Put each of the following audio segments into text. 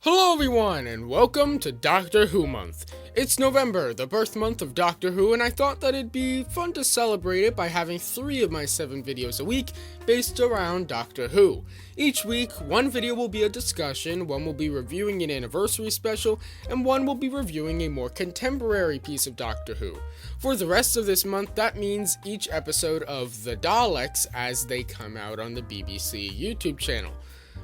Hello everyone, and welcome to Doctor Who Month. It's November, the birth month of Doctor Who, and I thought that it'd be fun to celebrate it by having 3 of my 7 videos a week based around Doctor Who. Each week, one video will be a discussion, one will be reviewing an anniversary special, and one will be reviewing a more contemporary piece of Doctor Who. For the rest of this month, that means each episode of The Daleks as they come out on the BBC YouTube channel.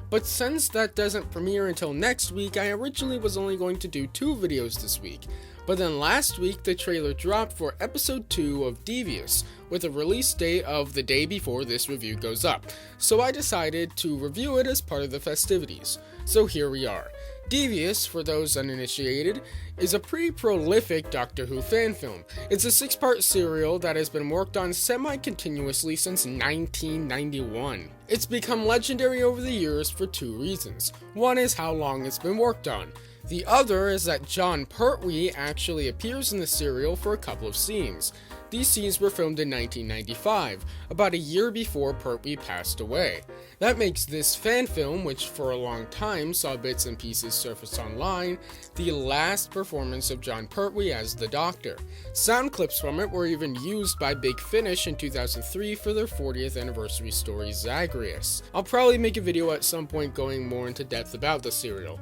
But since that doesn't premiere until next week, I originally was only going to do 2 videos this week. But then last week, the trailer dropped for episode 2 of Devious, with a release date of the day before this review goes up. So I decided to review it as part of the festivities. So here we are. Devious, for those uninitiated, is a pretty prolific Doctor Who fan film. It's a 6-part serial that has been worked on semi-continuously since 1991. It's become legendary over the years for 2 reasons. One is how long it's been worked on. The other is that Jon Pertwee actually appears in the serial for a couple of scenes. These scenes were filmed in 1995, about a year before Pertwee passed away. That makes this fan film, which for a long time saw bits and pieces surface online, the last performance of Jon Pertwee as the Doctor. Sound clips from it were even used by Big Finish in 2003 for their 40th anniversary story Zagreus. I'll probably make a video at some point going more into depth about the serial.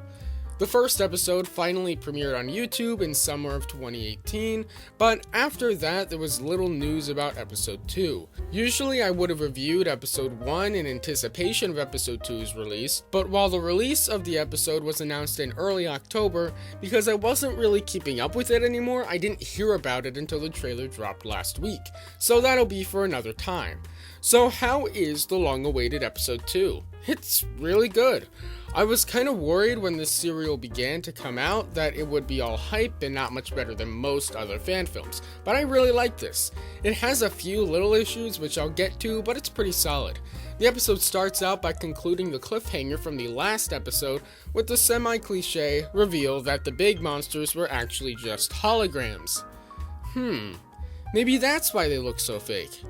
The first episode finally premiered on YouTube in summer of 2018, but after that there was little news about episode 2. Usually I would have reviewed episode 1 in anticipation of episode 2's release, but while the release of the episode was announced in early October, because I wasn't really keeping up with it anymore, I didn't hear about it until the trailer dropped last week, so that'll be for another time. So how is the long-awaited episode 2? It's really good. I was kind of worried when this serial began to come out that it would be all hype and not much better than most other fan films, but I really like this. It has a few little issues which I'll get to, but it's pretty solid. The episode starts out by concluding the cliffhanger from the last episode with the semi-cliche reveal that the big monsters were actually just holograms. Maybe that's why they look so fake.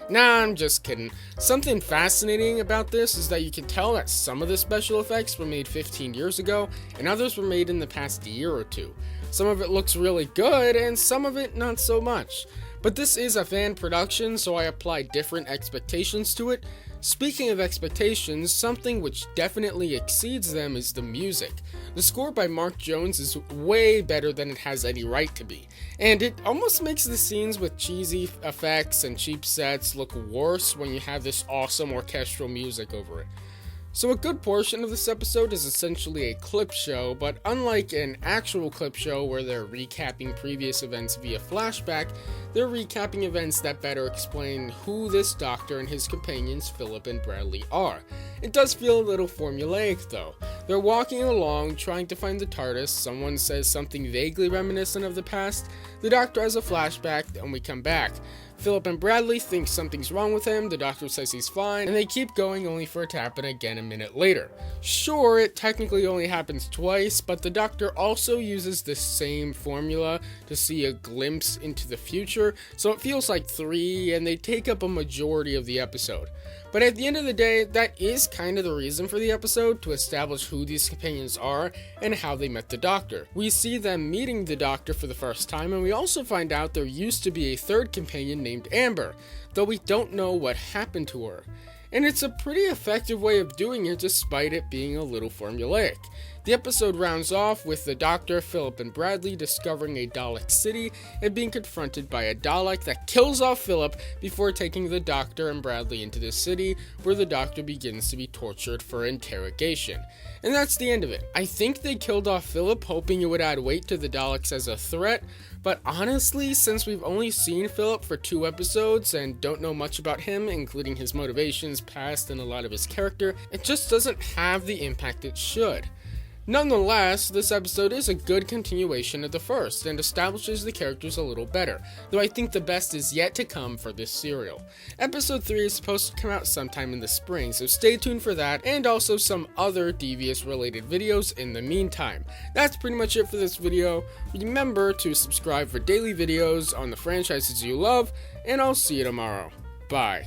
Nah, I'm just kidding. Something fascinating about this is that you can tell that some of the special effects were made 15 years ago, and others were made in the past year or 2. Some of it looks really good, and some of it not so much. But this is a fan production, so I apply different expectations to it. Speaking of expectations, something which definitely exceeds them is the music. The score by Mark Jones is way better than it has any right to be, and it almost makes the scenes with cheesy effects and cheap sets look worse when you have this awesome orchestral music over it. So a good portion of this episode is essentially a clip show, but unlike an actual clip show where they're recapping previous events via flashback, they're recapping events that better explain who this Doctor and his companions Philip and Bradley are. It does feel a little formulaic though. They're walking along trying to find the TARDIS, someone says something vaguely reminiscent of the past, the Doctor has a flashback, and we come back. Philip and Bradley think something's wrong with him, the Doctor says he's fine, and they keep going only for it to happen again a minute later. Sure, it technically only happens twice, but the Doctor also uses the same formula to see a glimpse into the future, so it feels like 3, and they take up a majority of the episode. But at the end of the day, that is kind of the reason for the episode, to establish who these companions are and how they met the Doctor. We see them meeting the Doctor for the first time, and we also find out there used to be a 3rd companion named Amber, though we don't know what happened to her. And it's a pretty effective way of doing it despite it being a little formulaic. The episode rounds off with the Doctor, Philip, and Bradley discovering a Dalek city and being confronted by a Dalek that kills off Philip before taking the Doctor and Bradley into the city, where the Doctor begins to be tortured for interrogation. And that's the end of it. I think they killed off Philip hoping it would add weight to the Daleks as a threat, but honestly, since we've only seen Philip for 2 episodes and don't know much about him, including his motivations, past, and a lot of his character, it just doesn't have the impact it should. Nonetheless, this episode is a good continuation of the first and establishes the characters a little better, though I think the best is yet to come for this serial. Episode 3 is supposed to come out sometime in the spring, so stay tuned for that, and also some other Devious related videos in the meantime. That's pretty much it for this video. Remember to subscribe for daily videos on the franchises you love, and I'll see you tomorrow. Bye.